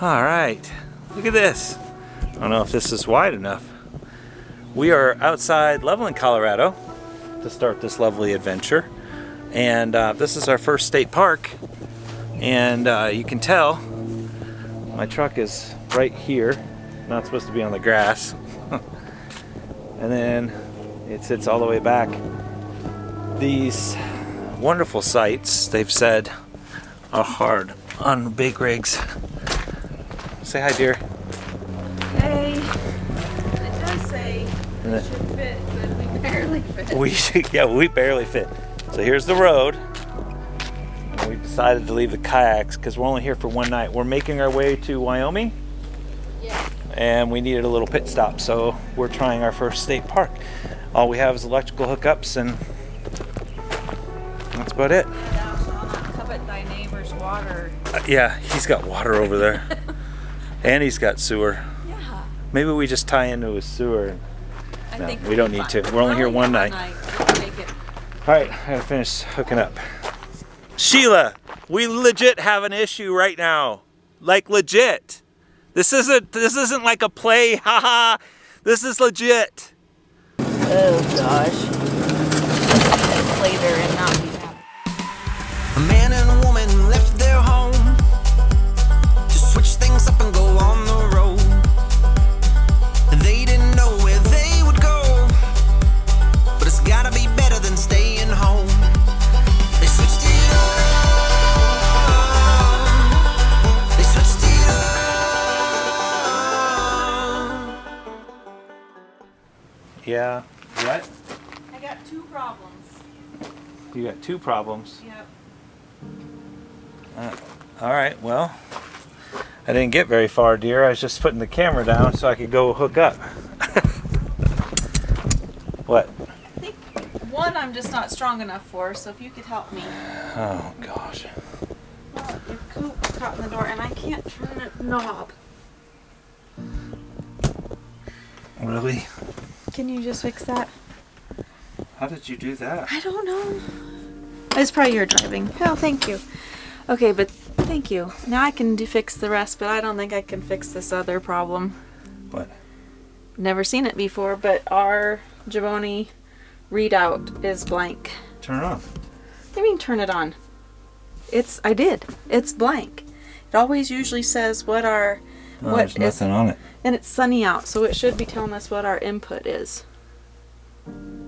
All right, look at this. I don't know if this is wide enough. We are outside Loveland, Colorado to start this lovely adventure. And this is our first state park. And you can tell my truck is right here. Not supposed to be on the grass. And then it sits all the way back. These wonderful sites, they've said, are hard on big rigs. Say hi, dear. Hey. It does say it should fit, but we barely fit. We barely fit. So here's the road. And we decided to leave the kayaks because we're only here for one night. We're making our way to Wyoming. Yeah. And we needed a little pit stop, so we're trying our first state park. All we have is electrical hookups, and that's about it. Thou shalt not covet thy neighbor's water. Yeah, he's got water over there. And he's got sewer. Yeah. Maybe we just tie into his sewer. I No, think we don't need to. We're only here one night. We'll make it. All right, I gotta finish hooking up. Sheila, we legit have an issue right now. Like legit. This isn't like a play, haha. This is legit. Oh gosh. Let's later and not be happy. A man and a woman left their home to switch things up and go on the road. They didn't know where they would go, but it's gotta be better than staying home. They switched it up. They switched it up. Yeah. What? I got two problems. You got two problems. Yep. All right, well, I didn't get very far, dear. I was just putting the camera down so I could go hook up. What? I think one I'm just not strong enough for, so if you could help me. Oh, gosh. Well, your coop caught in the door and I can't turn the knob. Really? Can you just fix that? How did you do that? I don't know. It's probably your driving. Oh, thank you. Okay, but thank you. Now I can fix the rest, but I don't think I can fix this other problem. What? Never seen it before, but our 𝗧𝗿𝗶𝗽 readout is blank. Turn it on. What do you mean turn it on? I did. It's blank. It always usually says what our... No, there's nothing on it. And it's sunny out, so it should be telling us what our input is.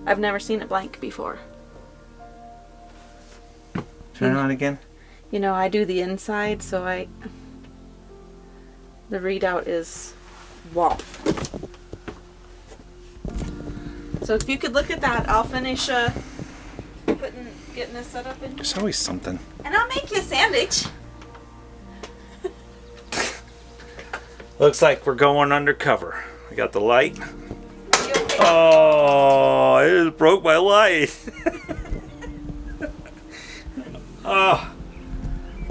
I've never seen it blank before. Turn it on again. You know, I do the inside, so the readout is wall. So if you could look at that, I'll finish getting this set up in here. There's always something. And I'll make you a sandwich. Looks like we're going undercover. We got the light. You okay? Oh, it just broke my light.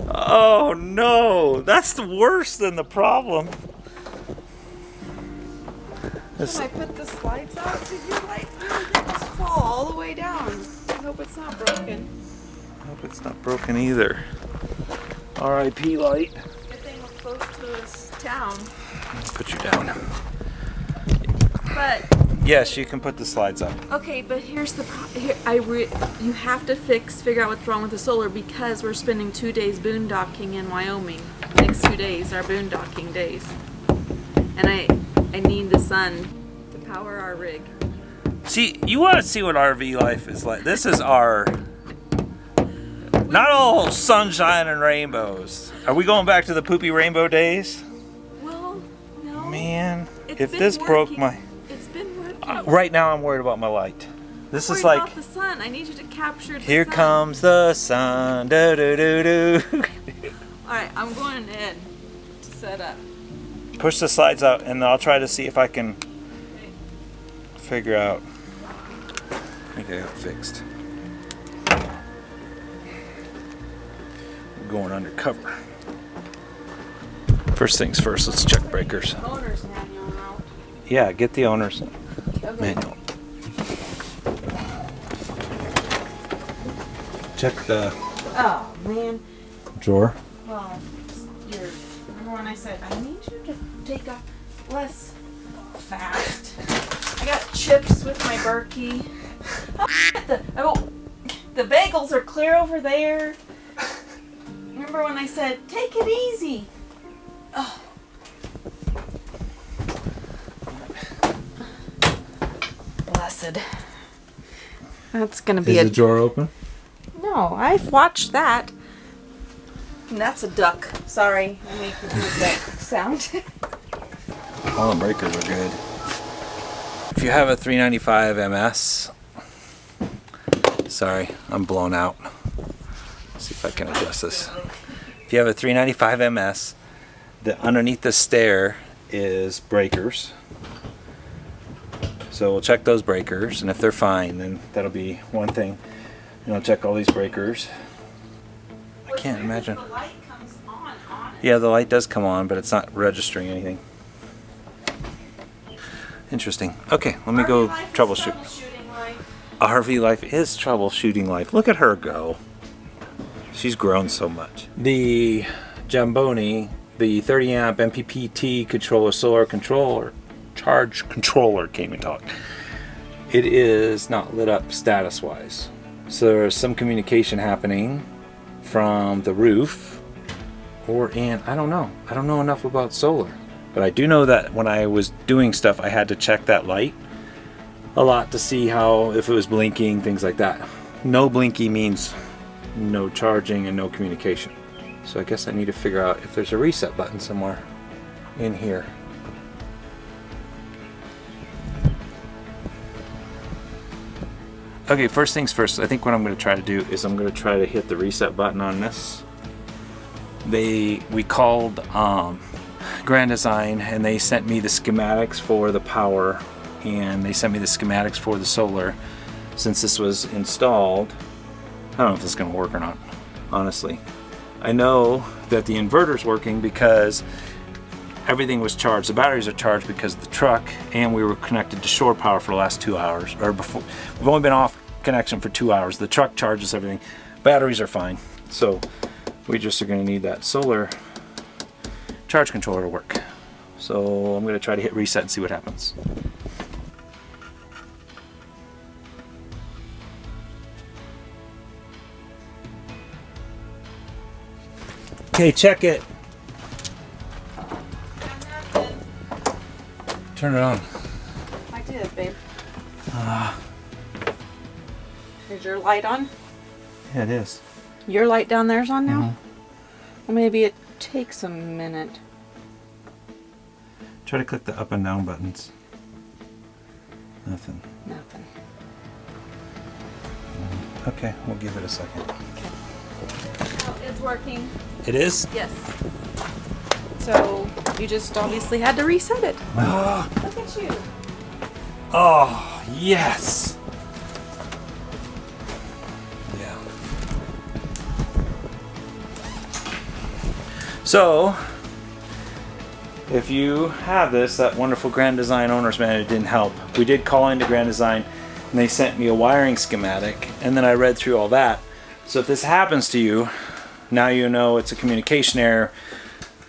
Oh no, that's the worse than the problem. When I put the slides out, did your light just fall all the way down? I hope it's not broken. I hope it's not broken either. R.I.P. light. Good thing we're close to this town. Put you down. But Yes, you can put the slides up. okay, but here's the you have to figure out what's wrong with the solar because we're spending 2 days boondocking in Wyoming. Next 2 days are boondocking days, and I need the sun to power our rig. See, you want to see what RV life is like. This is our... Not all sunshine and rainbows. Are we going back to the poopy rainbow days? Well, no. Man, It's if been this broke working. my... It's been working. Right now I'm worried about my light. This is Worried like... about the sun. I need you to capture the Here sun. comes the sun. Do do do do. All right, I'm going in to set up. Push the slides out, and I'll try to see if I can Okay. figure out. I think I got it fixed. I'm going undercover. First things first, let's check breakers. Owner's manual out. Yeah, get the owner's Okay. manual. Check the Oh man. drawer. Well, remember when when I said, I need you to take a less fast. I got chips with my Berkey. The bagels are clear over there. Remember when I said, take it easy? Oh. Blessed. That's gonna be Is the drawer open? No, I've watched that. And that's a duck. Sorry, I make you do that sound. All the breakers are good. If you have a 395 MS, sorry, I'm blown out. Let's see if I can adjust this. If you have a 395 MS, underneath the stair is breakers. So we'll check those breakers, and if they're fine, then that'll be one thing. And I'll check all these breakers. I can't imagine. The light comes on it. Yeah, the light does come on, but it's not registering anything. Interesting. Okay, let me go troubleshoot. RV life is troubleshooting life. Look at her go. She's grown so much. The Jamboni, the 30 amp MPPT controller, solar controller, charge controller, can't even talk. It is not lit up status wise. So there's some communication happening from the roof or in, I don't know. I don't know enough about solar. But I do know that when I was doing stuff, I had to check that light a lot to see how, if it was blinking, things like that. No blinky means no charging and no communication. So I guess I need to figure out if there's a reset button somewhere in here. Okay, first things first, I think what I'm going to try to do is I'm going to try to hit the reset button on this. We called Grand Design and they sent me the schematics for the power and they sent me the schematics for the solar. Since this was installed, I don't know if this is going to work or not, honestly. I know that the inverter's working because everything was charged. The batteries are charged because of the truck, and we were connected to shore power for the last 2 hours. Or before, we've only been off connection for 2 hours. The truck charges everything. Batteries are fine. So we just are going to need that solar charge controller to work. So I'm going to try to hit reset and see what happens. Okay, check it. Turn it on. I did, babe. Is your light on? Yeah, it is. Your light down there's on now? Well, maybe it takes a minute. Try to click the up and down buttons. Nothing. Nothing. Okay, we'll give it a second. Oh, it's working. It is? Yes. So you just obviously had to reset it. Look at you. Oh, yes. Yeah. So, if you have this, that wonderful Grand Design owner's manual didn't help. We did call into Grand Design and they sent me a wiring schematic and then I read through all that. So if this happens to you, now you know it's a communication error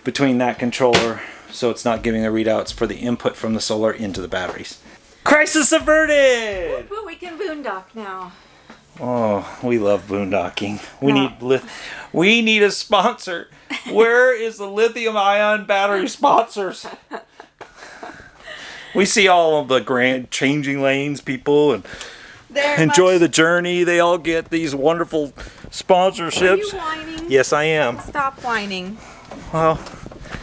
between that controller, so it's not giving the readouts for the input from the solar into the batteries. Crisis averted! Well, we can boondock now. Oh, we love boondocking. We need a sponsor. Where is the lithium-ion battery sponsors? We see all of the grand changing lanes people and enjoy the journey. They all get these wonderful sponsorships. Are you whining? Yes, I am. Stop whining. Well,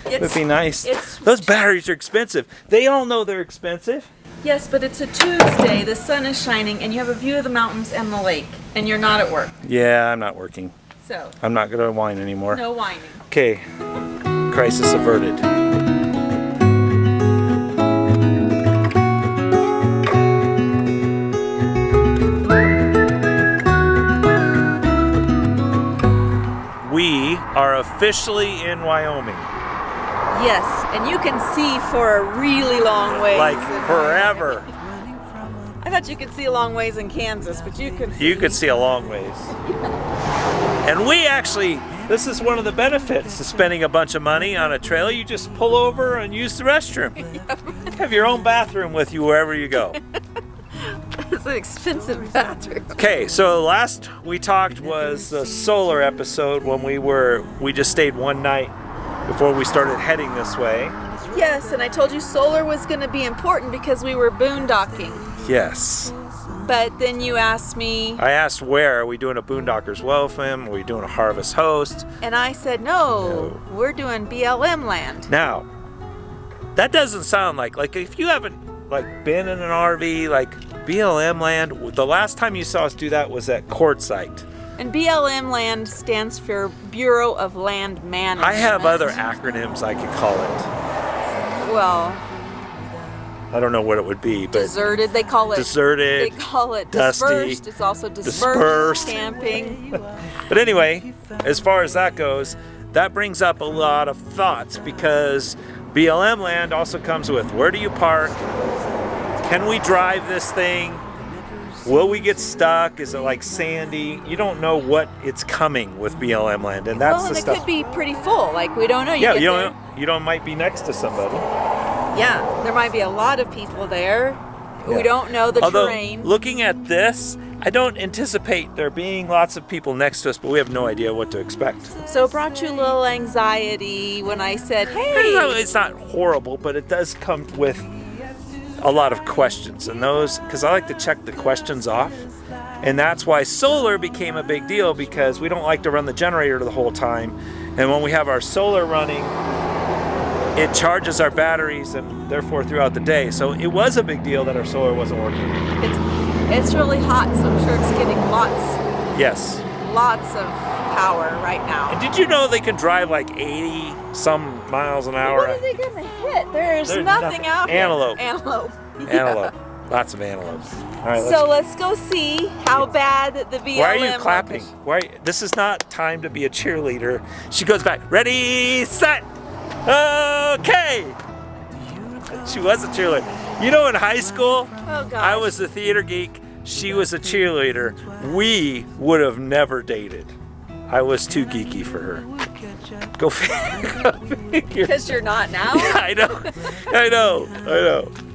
it would be nice. Those batteries are expensive. They all know they're expensive. Yes, but it's a Tuesday, the sun is shining, and you have a view of the mountains and the lake, and you're not at work. Yeah, I'm not working. So, I'm not going to whine anymore. no whining. Okay, crisis averted. We are officially in Wyoming. Yes, and you can see for a really long ways. Like forever. I thought you could see a long ways in Kansas, but you could see. You could see a long ways. And we actually This is one of the benefits of spending a bunch of money on a trail. You just pull over and use the restroom. Have your own bathroom with you wherever you go. It's an expensive bathroom. Okay, so last we talked was the solar episode when we just stayed one night before we started heading this way. Yes, and I told you solar was going to be important because we were boondocking. Yes. But then you asked me, I asked where. Are we doing a Boondockers Welcome? Are we doing a Harvest Host? and I said, no, we're doing BLM land. Now, that doesn't sound like if you haven't been in an RV, BLM land, the last time you saw us do that was at Quartzsite. And BLM land stands for Bureau of Land Management. I have other acronyms I could call it. Well, I don't know what it would be, but deserted, they call it. Deserted. They call it dusty, dispersed. It's also dispersed camping. But anyway, as far as that goes, that brings up a lot of thoughts because BLM land also comes with where do you park? Can we drive this thing? Will we get stuck? Is it sandy? You don't know what it's coming with BLM land, and that's the stuff. It could be pretty full. We don't know. You don't might be next to somebody. Yeah, there might be a lot of people there. Yeah. We don't know the terrain. Looking at this, I don't anticipate there being lots of people next to us, but we have no idea what to expect. So it brought you a little anxiety when I said, hey. It's not horrible, but it does come with a lot of questions, and those, because I like to check the questions off, and that's why solar became a big deal, because we don't like to run the generator the whole time, and when we have our solar running, it charges our batteries and therefore throughout the day. So it was a big deal that our solar wasn't working. It's really hot, so I'm sure it's getting lots of power right now. And did you know they can drive 80 some miles an hour? What are they gonna hit? There's nothing out here. Antelope. Antelope. Antelope. Lots of antelopes. All right, let's go see how bad the BLM. Why are you clapping? This is not time to be a cheerleader. She goes back. Ready, set, okay. She was a cheerleader. You know, in high school, I was a theater geek. She was a cheerleader. We would have never dated. I was too geeky for her. Go figure. Because you're not now? Yeah, I know.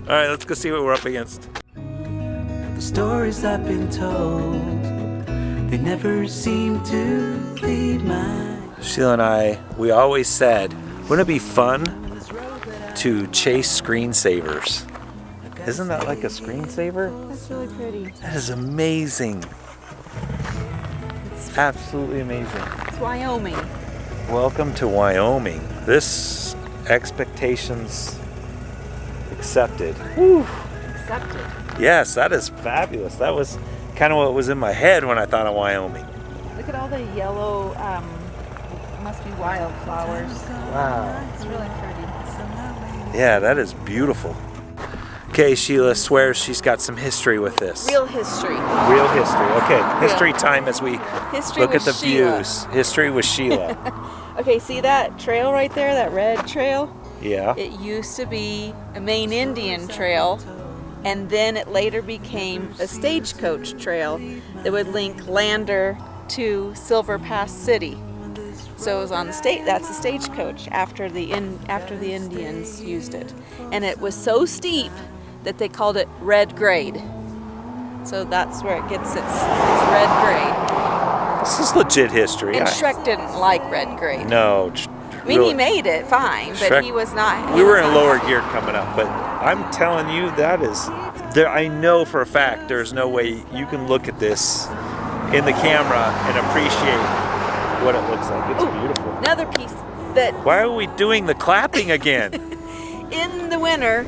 All right, let's go see what we're up against. The stories I've been told, they never seem to leave my... Sheila and I, we always said, wouldn't it be fun to chase screensavers? Isn't that like a screensaver? That's really pretty. That is amazing. It's absolutely amazing. It's Wyoming. Welcome to Wyoming. This expectations accepted. Whew. Accepted. Yes, that is fabulous. That was kind of what was in my head when I thought of Wyoming. Look at all the yellow, must be wildflowers. Wow. It's really pretty. Yeah, that is beautiful. Okay, Sheila swears she's got some history with this. Real history. Real history. Okay, history time as we look at the Sheila. views. History with Sheila. Okay, see that trail right there, that red trail? Yeah. It used to be a main Indian trail, and then it later became a stagecoach trail that would link Lander to Silver Pass City. So it was on that's the stagecoach after the Indians used it. And it was so steep that they called it red grade. So that's where it gets its red grade. This is legit history. And Shrek didn't like red grade. No. I mean, he made it fine, but Shrek, he was not. We were in lower gear coming up, but I'm telling you, that is there. I know for a fact there's no way you can look at this in the camera and appreciate what it looks like. It's beautiful. Another piece that. Why are we doing the clapping again? In the winter,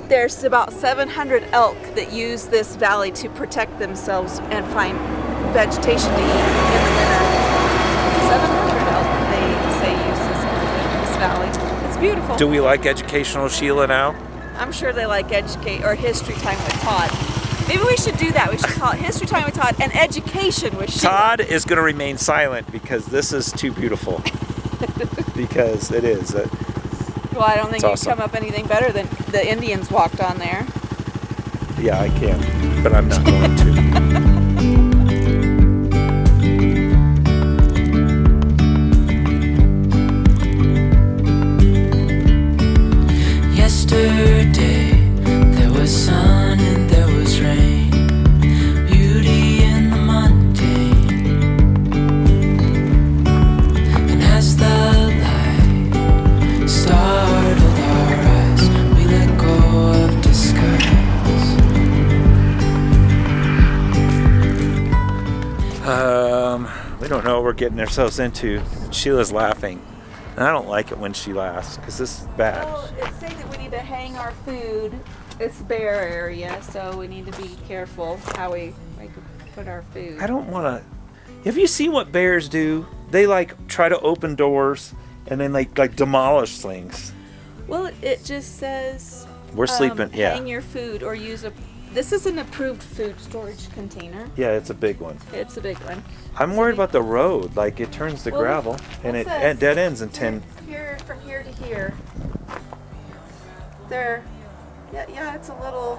there's about 700 elk that use this valley to protect themselves and find vegetation to eat in the winter. 700 elk, they say, use this valley. It's beautiful. Do we like educational Sheila now? I'm sure they like history time with Todd. Maybe we should do that. We should call it History Time with Todd and Education with Sheila. Todd is going to remain silent because this is too beautiful. Because it is. Well, I don't think awesome. you come up anything better than the Indians walked on there. Yeah, I can, but I'm not going to. we're getting ourselves into. Sheila's laughing. And I don't like it when she laughs because this is bad. Well, it's saying that we need to hang our food. It's bear area, so we need to be careful how we put our food. I don't want to. Have you seen what bears do? They like try to open doors and then like demolish things. Well, it just says We're sleeping. Yeah. hang your food or use a. This is an approved food storage container. Yeah, it's a big one. It's a big one. I'm worried about the road. Like it turns to Well, gravel and it says dead ends in 10. Here from here to here. There. Yeah, it's a little.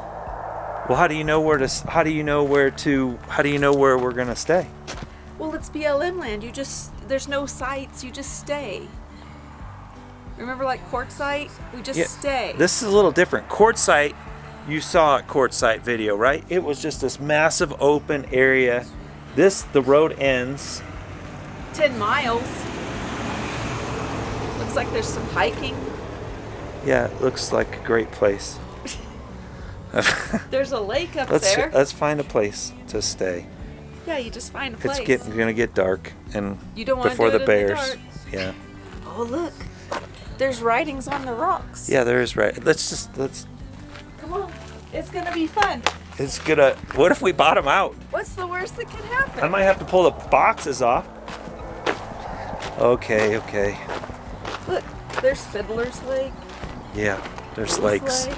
Well, how do you know where we're gonna stay? Well, it's BLM land. There's no sites. You just stay. Remember, like Quartzsite, we just stay. This is a little different. Quartzsite, you saw a Quartzsite video, right? It was just this massive open area. The road ends. 10 miles. Looks like there's some hiking. Yeah, it looks like a great place. There's a lake up there. Let's find a place to stay. Yeah, you just find a place. It's gonna get dark, and You don't want to before do the it bears. in the dark. Yeah. Oh, look. There's writings on the rocks. Yeah, there is right. Let's. Come on. It's going to be fun. It's gonna. What if we bottom out? What's the worst that can happen? I might have to pull the boxes off. Okay. Look, there's Fiddler's Lake. Yeah, there's Goose lakes. Lake.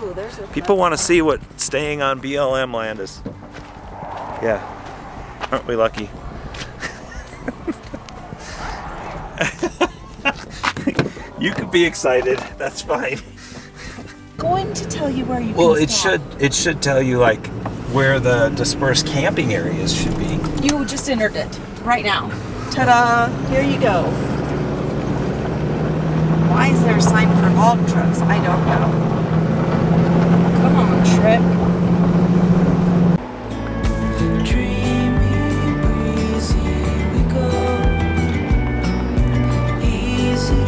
Ooh, there's a People want to see what staying on BLM land is. Yeah. Aren't we lucky? You could be excited. That's fine. going to tell you where you Well, can it stop. should tell you like where the dispersed camping areas should be. You just entered it right now. Ta-da! Here you go. Why is there a sign for log trucks? I don't know. Come on, Shrek. Dreamy, breezy, we go. Easy,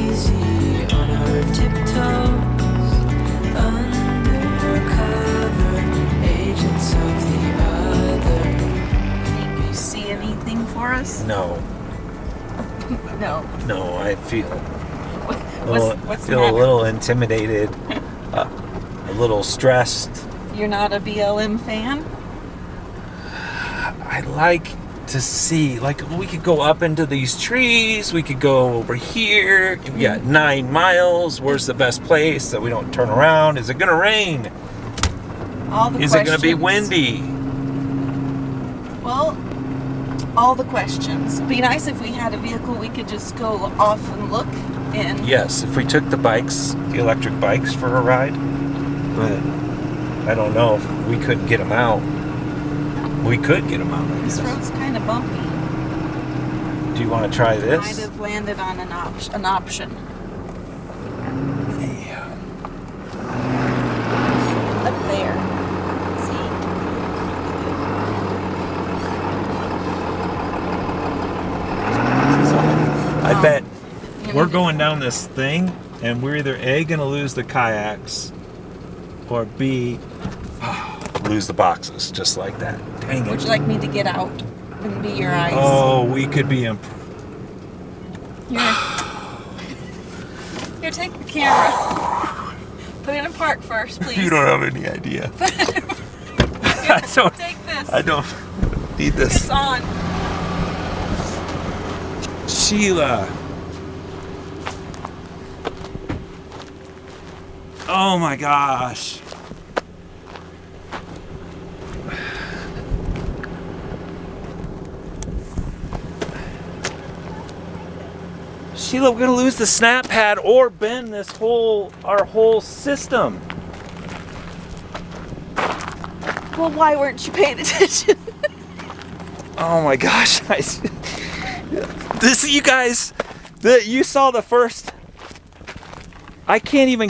easy on our tiptoes. Undercover agents of the other. You see anything for us? No, No. I feel What's the feel a matter? little intimidated, a little stressed. You're not a BLM fan? I like to see, like, we could go up into these trees, we could go over here. We got 9 miles. Where's the best place that we don't turn around? Is it gonna rain? All the Is questions. it gonna be windy? Well, all the questions. It'd be nice if we had a vehicle we could just go off and look in. Yes, if we took the electric bikes for a ride, but I don't know if we couldn't get them out. We could get them out, I This guess. road's kind of bumpy. Do you want to try Might this? have landed on an option. Yeah. Up there. See? I bet You we're need to- going down this thing, and we're either A, gonna lose the kayaks, or B, lose the boxes, just like that. Dang Would it. you like me to get out and be your eyes? Oh, we could be Here, take the camera. Put it in park first, please. You don't have any idea. I don't. Take this. I don't need It's this. on. Sheila. Oh my gosh. Sheila, we're gonna lose the snap pad or bend our whole system. Well, why weren't you paying attention? Oh my gosh! You guys, you saw the first. I can't even.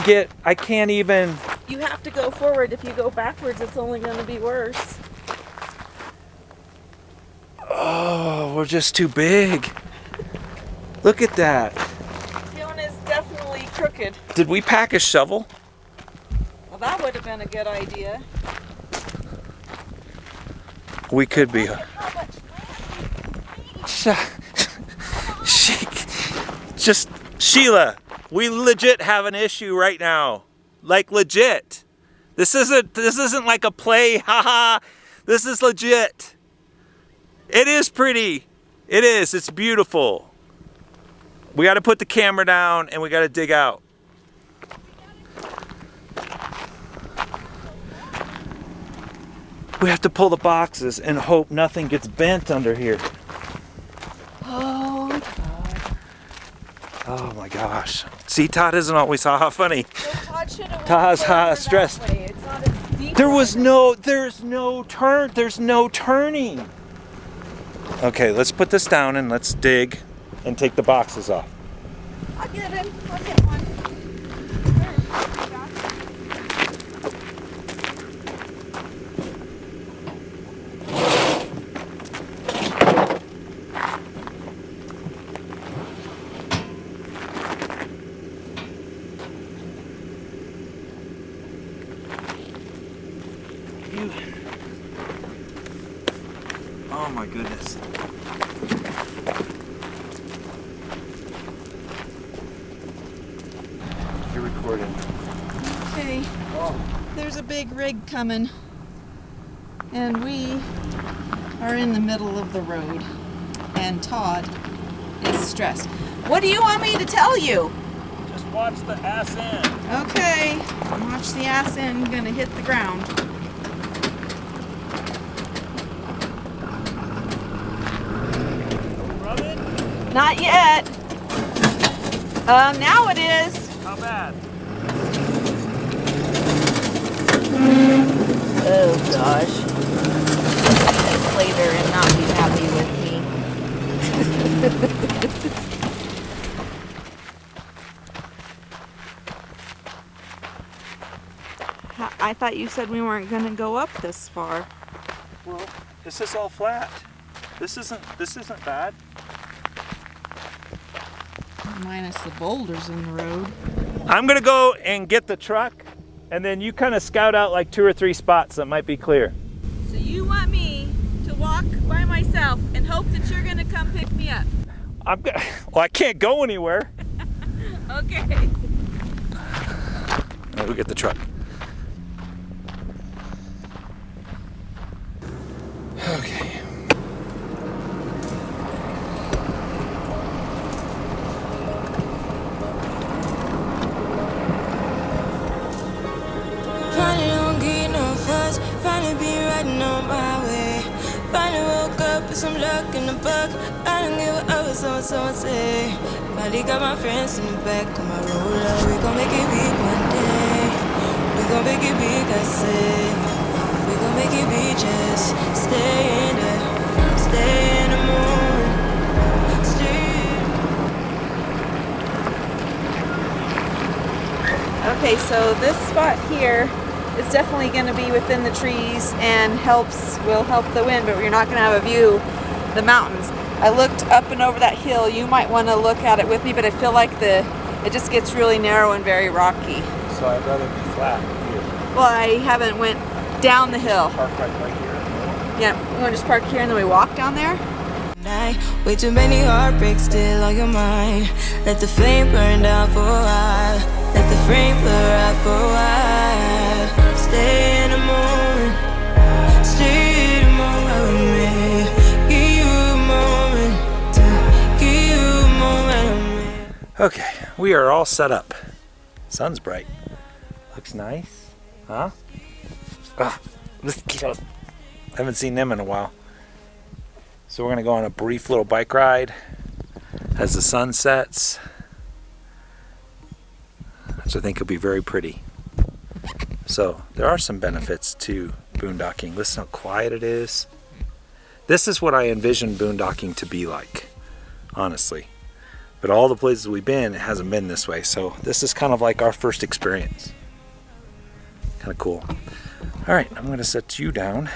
You have to go forward. If you go backwards, it's only going to be worse. Oh, we're just too big. Look at that. Fiona's definitely crooked. Did we pack a shovel? Well, that would have been a good idea. We could be. Look at how much Sheila, we legit have an issue right now. Like legit. This isn't like a play, haha. This is legit. It is pretty. It is. It's beautiful. We got to put the camera down and we got to dig out. We have to pull the boxes and hope nothing gets bent under here. Oh, Todd. Oh my gosh. See, Todd isn't always haha funny. Todd should have Todd's haha stressed. It's not as deep. There's no turning. Okay, let's put this down and let's dig and take the boxes off. I'll get him. I'll get one. Oh my goodness. You're recording. Okay. There's a big rig coming. And we are in the middle of the road. And Todd is stressed. What do you want me to tell you? Just watch the ass end. Okay. Watch the ass end gonna hit the ground. Rub it? Not yet. Now it is. How bad? Oh gosh. I'll see this later and not be happy with me. I thought you said we weren't going to go up this far. Well, this is all flat. This isn't bad. Minus the boulders in the road. I'm gonna go and get the truck, and then you kind of scout out like 2 or 3 spots that might be clear. So you want me to walk by myself and hope that you're going to come pick me up? Well, I can't go anywhere. Okay. Let me get the truck. Okay. Finally don't get no fuss, finally be riding on my way. Finally woke up with some luck in the book. I don't give a what someone say. Finally got my friends in the back of my roller. We gon' make it big one day. We gon' make it big, I say. We gon' make it big, just stay in the moon. Okay, so this spot here is definitely going to be within the trees and will help the wind, but you're not going to have a view of the mountains. I looked up and over that hill. You might want to look at it with me, but I feel like it just gets really narrow and very rocky. So I'd rather be flat here. Well, I haven't went down the hill. Park right here. Yeah, we want to just park here and then we walk down there? Night, way too many heartbreaks still on your mind. Let the flame burn down for a while. Let the flame blur out for a while. Stay in the moon. Stay in the moment with me. Give you a moment. Give you a moment with me. Okay, we are all set up. Sun's bright. Looks nice. Huh? Mosquitoes. I haven't seen them in a while. So we're gonna go on a brief little bike ride as the sun sets, which I think will be very pretty. So there are some benefits to boondocking. Listen how quiet it is. This is what I envisioned boondocking to be like, honestly. But all the places we've been, it hasn't been this way. So this is kind of like our first experience. Kind of cool. All right, I'm gonna set you down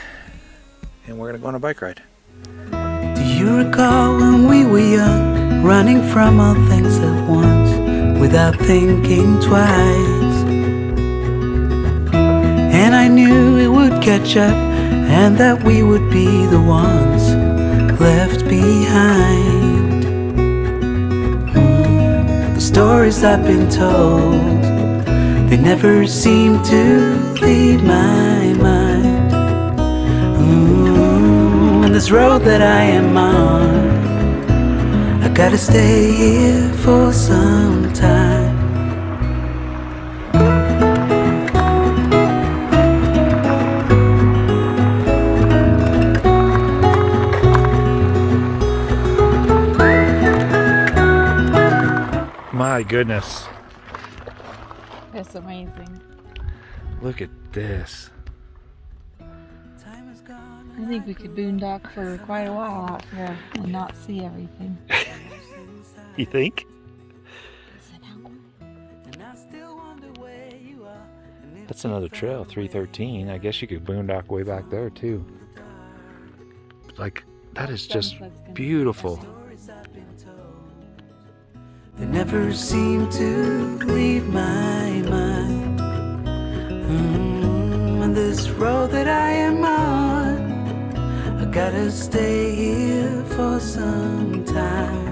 and we're gonna go on a bike ride. Do you recall when we were young, running from all things at once, without thinking twice? And I knew it would catch up, and that we would be the ones left behind. The stories I've been told, they never seem to leave my mind. On this road that I am on, I gotta stay here for some time. My goodness. That's amazing. Look at this. I think we could boondock for quite a while out here and not see everything. You think? That's another trail, 313. I guess you could boondock way back there too. Like, that is just beautiful. They never seem to leave my mind. On this road that I am on, I gotta stay here for some time.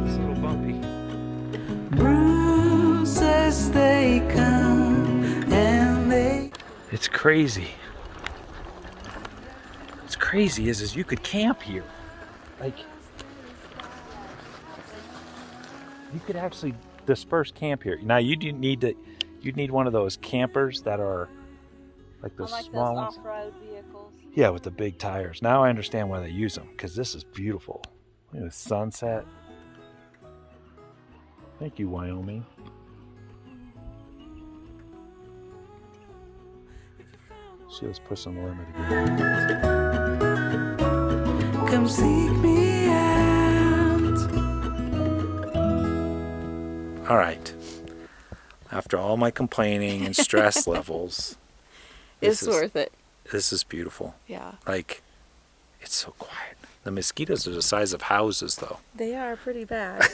It's a little bumpy. Bruises they come and they. It's crazy. What's crazy is you could camp here. Like, you could actually disperse camp here. Now you'd need one of those campers that are like the small ones. Off-road vehicles. Yeah, with the big tires. Now I understand why they use them, because this is beautiful. Look at the sunset. Thank you, Wyoming. See, let's push on the limit again. Come seek me out. All right. After all my complaining and stress levels, It's worth it. This is beautiful. Yeah. Like, it's so quiet. The mosquitoes are the size of houses, though. They are pretty bad.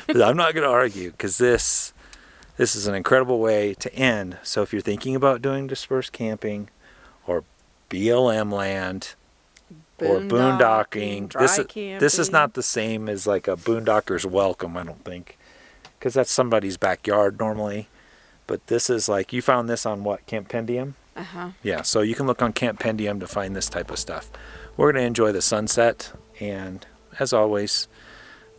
I'm not going to argue, because this is an incredible way to end. So if you're thinking about doing dispersed camping or BLM land or boondocking, this is not the same as like a boondocker's welcome, I don't think, because that's somebody's backyard normally. But this is like, you found this on what, Campendium? Uh-huh. Yeah, so you can look on Campendium to find this type of stuff. We're going to enjoy the sunset, and as always,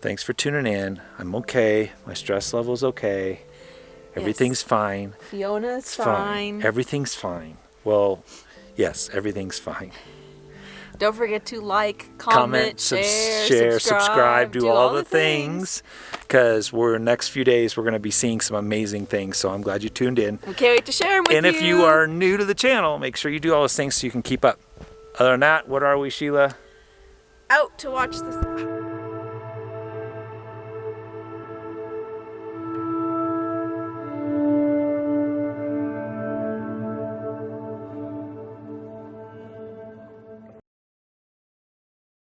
thanks for tuning in. I'm okay. My stress level's okay. Everything's fine. Fiona's It's fine. Everything's fine. Well, yes, everything's fine. Don't forget to like, comment, share, subscribe, do all the things. Because next few days we're going to be seeing some amazing things. So I'm glad you tuned in. We can't wait to share them with you. And if you are new to the channel, make sure you do all those things so you can keep up. Other than that, what are we, Sheila? Out to watch this.